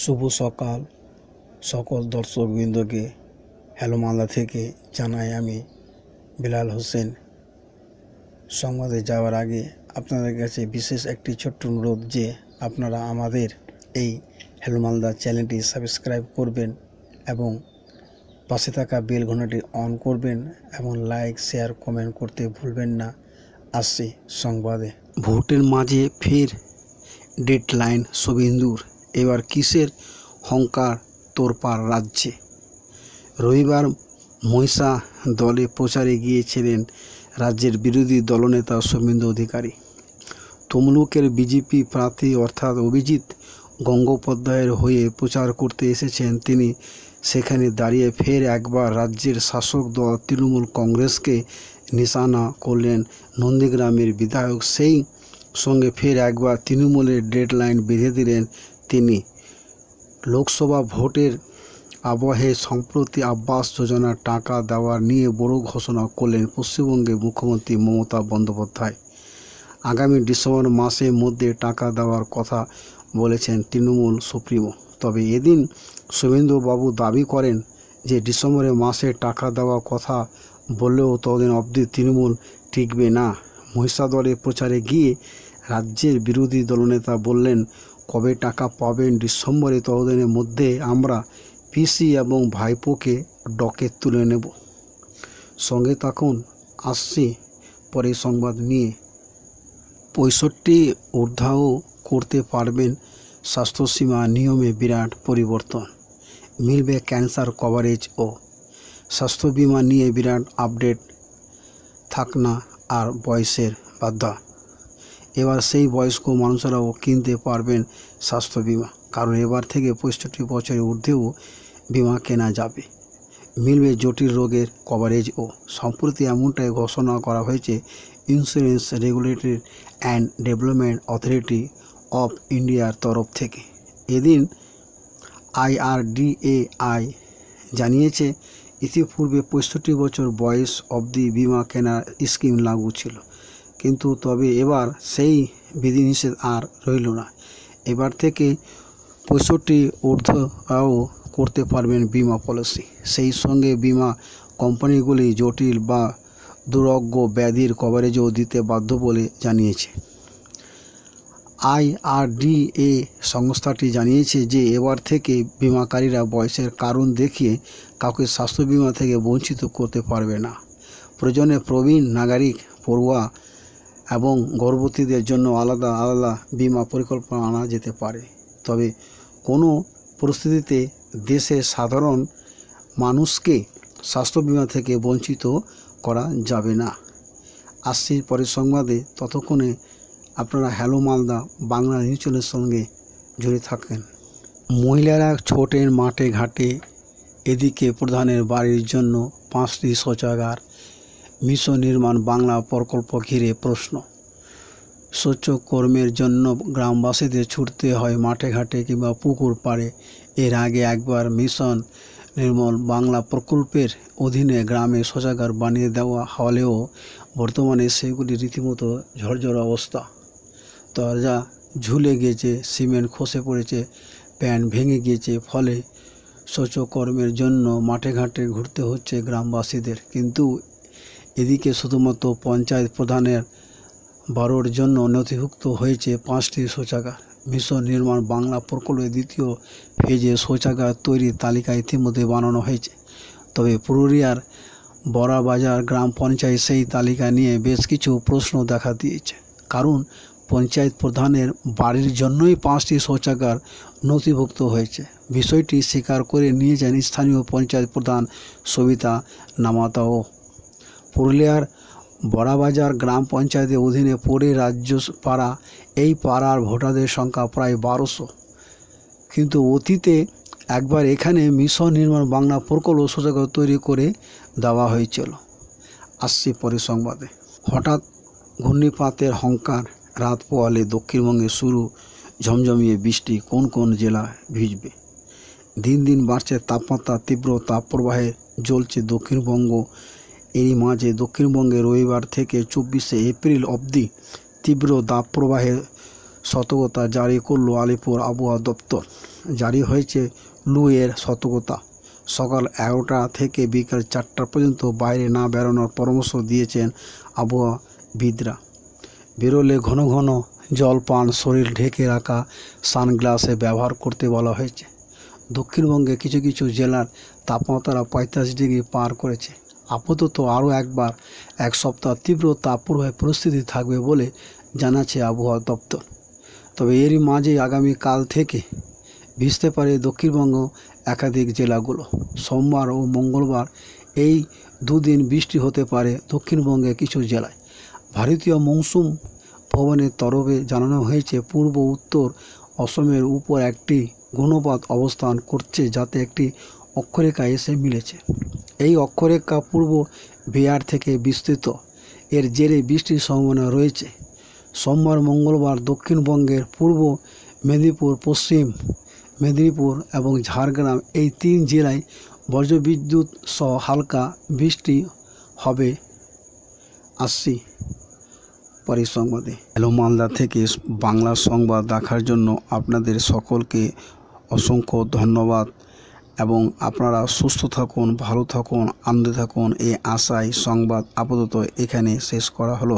শুভ সকাল সকল দর্শকবৃন্দকে হ্যালো মালদা থেকে জানাই আমি বিলাল হোসেন। সংবাদে যাওয়ার আগে আপনাদের কাছে বিশেষ একটি ছোট্ট অনুরোধ যে আপনারা আমাদের এই হ্যালো মালদা চ্যানেলটি সাবস্ক্রাইব করবেন এবং পাশে থাকা বেল ঘন্টাটি অন করবেন এবং লাইক শেয়ার কমেন্ট করতে ভুলবেন না। আসছি সংবাদে। ভোটের মাঝে ফের ডেডলাইন শুভেন্দুর, এবার কিসের হংকার তোড়পাড় রাজ্যে। রবিবার মহিষা দলে প্রচারে গিয়েছিলেন রাজ্যের বিরোধী দলনেতা শুভেন্দু অধিকারী। তমলুকের বিজেপি প্রার্থী অর্থাৎ অভিজিৎ গঙ্গোপাধ্যায়ের হয়ে প্রচার করতে এসেছেন তিনি। সেখানে দাঁড়িয়ে ফের একবার রাজ্যের শাসক দল তৃণমূল কংগ্রেসকে নিশানা করলেন নন্দীগ্রামের বিধায়ক। সেই সঙ্গে ফের একবার তৃণমূলের ডেডলাইন বেঁধে দিলেন তিনি। লোকসভা ভোটের আবহে সম্প্রতি আবাস যোজনার টাকা দেওয়া নিয়ে বড় ঘোষণা করলেন পশ্চিমবঙ্গের মুখ্যমন্ত্রী মমতা বন্দ্যোপাধ্যায়। আগামী ডিসেম্বর মাসের মধ্যে টাকা দেওয়ার কথা বলেছেন তৃণমূল সুপ্রিমো। তবে এদিন শুভেন্দুবাবু দাবি করেন যে ডিসেম্বরের মাসে টাকা দেওয়ার কথা বললেও ততদিন অবধি তৃণমূল টিকবে না। মহিষাদলে প্রচারে গিয়ে রাজ্যের বিরোধী দলনেতা বললেন, কবে টাকা পাবেন ডিসেম্বরে, ততদিনের মধ্যে আমরা পিসি এবং ভাইপোকে ডকে তুলে নেব। সঙ্গে থাকুন, আসছি পরে সংবাদ নিয়ে। 65 ঊর্ধ্বও করতে পারবেন স্বাস্থ্যসীমা নিয়মে বিরাট পরিবর্তন, মিলবে ক্যান্সার কভারেজ ও স্বাস্থ্য বিমা নিয়ে বিরাট আপডেট। থাক না আর বয়সের বাধা, এবার সেই বয়স্ক মানুষরাও কিনতে পারবেন স্বাস্থ্য বিমা, কারণ এবার থেকে 65 বছরের ঊর্ধ্বেও বিমা কেনা যাবে। মিলবে জটিল রোগের কভারেজ ও সম্প্রতি এমনটাই ঘোষণা করা হয়েছে insurance regulatory and development authority of ইন্ডিয়ার তরফ থেকে। এদিন IRDAI জানিয়েছে, ইতিপূর্বে 65 বছর বয়স অবধি বিমা কেনার স্কিম লাগু ছিল, কিন্তু তবে এবার সেই বিধিনিষেধ আর রইল না। এবার থেকে 65 ঊর্ধ্বও করতে পারবেন বিমা পলিসি। সেই সঙ্গে বিমা কোম্পানিগুলি জটিল বা দুরারোগ্য ব্যাধির কভারেজও দিতে বাধ্য বলে জানিয়েছে। IRDA সংস্থাটি জানিয়েছে যে এবার থেকে বিমাকারীরা বয়সের কারণ দেখিয়ে কাউকে স্বাস্থ্য বিমা থেকে বঞ্চিত করতে পারবে না। প্রয়োজনে প্রবীণ নাগরিক, পড়ুয়া এবং গর্ভবতীদের জন্য আলাদা আলাদা বিমা পরিকল্পনা আনা যেতে পারে। তবে কোনো পরিস্থিতিতে দেশের সাধারণ মানুষকে স্বাস্থ্য বিমা থেকে বঞ্চিত করা যাবে না। আসছি পরের সংবাদে। ততক্ষণে আপনারা হ্যালো মালদা বাংলা নিউজ চ্যানেলের সঙ্গে জড়িয়ে থাকেন। মহিলারা ছোটেন মাঠে ঘাটে, এদিকে প্রধানের বাড়ির জন্য 5টি শৌচাগার। মিশন নির্মাণ বাংলা প্রকল্প ঘিরে প্রশ্ন। শৌচকর্মের জন্য গ্রামবাসীদের ছুটতে হয় মাঠে ঘাটে কিংবা পুকুর পাড়ে। এর আগে একবার মিশন নির্মল বাংলা প্রকল্পের অধীনে গ্রামে শৌচাগার বানিয়ে দেওয়া হলেও বর্তমানে সেগুলি রীতিমতো ঝরঝর অবস্থা। দরজা ঝুলে গিয়েছে, সিমেন্ট খসে পড়েছে, প্যান ভেঙে গিয়েছে। ফলে শৌচকর্মের জন্য মাঠে ঘাটে ঘুরতে হচ্ছে গ্রামবাসীদের। কিন্তু এদিকে শুধুমাত্র পঞ্চায়েত প্রধানের বাড়ির জন্য নথিভুক্ত হয়েছে 5টি শৌচাগার। মিশন নির্মাণ বাংলা প্রকল্পের দ্বিতীয় ফেজে শৌচাগার তৈরির তালিকা ইতিমধ্যে বানানো হয়েছে। তবে পুরুলিয়ার বড়াবাজার গ্রাম পঞ্চায়েত সেই তালিকা নিয়ে বেশ কিছু প্রশ্ন দেখা দিয়েছে। কারণ পঞ্চায়েত প্রধানের বাড়ির জন্যই 5টি শৌচাগার নথিভুক্ত হয়েছে। বিষয়টি স্বীকার করে নিয়েছেন স্থানীয় পঞ্চায়েত প্রধান সবিতা নামাতাও। পুরুলিয়ার বড়াবাজার গ্রাম পঞ্চায়েতের অধীনে পড়ে রাজ্য পাড়া। এই পাড়ার ভোটারদের সংখ্যা প্রায় 1200। কিন্তু অতীতে একবার এখানে মিশন নির্মাণ বাংলা প্রকল্প শৌচাগার তৈরি করে দেওয়া হয়েছিল। আসছি পরের সংবাদে। হঠাৎ ঘূর্ণিপাতের হংকার, রাত পোহালে দক্ষিণবঙ্গে শুরু ঝমঝমিয়ে বৃষ্টি। কোন কোন জেলা ভিজবে? দিন দিন বাড়ছে তাপমাত্রা, তীব্র তাপপ্রবাহে জ্বলছে দক্ষিণবঙ্গ। এরই মাঝে দক্ষিণবঙ্গে রবিবার থেকে 24শে এপ্রিল অবধি তীব্র তাপপ্রবাহের সতর্কতা জারি করল আলিপুর আবহাওয়া দপ্তর। জারি হয়েছে লু এর সতর্কতা। সকাল 11টা থেকে বিকাল 4টা পর্যন্ত বাইরে না বেরোনোর পরামর্শ দিয়েছেন আবহাওয়াবিদরা। বেরোলে ঘন ঘন জল পান, শরীর ঢেকে রাখা সানগ্লাসে ব্যবহার করতে বলা হয়েছে। দক্ষিণবঙ্গে কিছু কিছু জেলার তাপমাত্রা 45 ডিগ্রি পার করেছে। আপাতত আরও এক সপ্তাহ তীব্র তাপপ্রবাহের পরিস্থিতি থাকবে বলে জানাচ্ছে আবহাওয়া দপ্তর। তবে এরই মাঝে আগামীকাল থেকে ভিজতে পারে দক্ষিণবঙ্গ একাধিক জেলাগুলো। সোমবার ও মঙ্গলবার এই দুদিন বৃষ্টি হতে পারে দক্ষিণবঙ্গের কিছু জেলায়। ভারতীয় মৌসুম ভবনের তরফে জানানো হয়েছে, পূর্ব উত্তর অসমের উপর একটি ঘূর্ণিঝড় অবস্থান করছে, যাতে একটি অক্ষরেখা এসে মিলেছে। এই অক্ষরেখা পূর্ব বিহার থেকে বিস্তৃত। এর জেরে বৃষ্টির সম্ভাবনা রয়েছে। সোমবার মঙ্গলবার দক্ষিণবঙ্গের পূর্ব মেদিনীপুর, পশ্চিম মেদিনীপুর এবং ঝাড়গ্রাম এই 3 জেলায় বজ্রবিদ্যুৎ সহ হালকা বৃষ্টি হবে। আসছি পরের সংবাদে। হ্যালো মালদা থেকে বাংলা সংবাদ দেখার জন্য আপনাদের সকলকে অসংখ্য ধন্যবাদ এবং আপনারা সুস্থ থাকুন, ভালো থাকুন, আনন্দে থাকুন এই আশায় সংবাদ আপাতত এখানে শেষ করা হলো।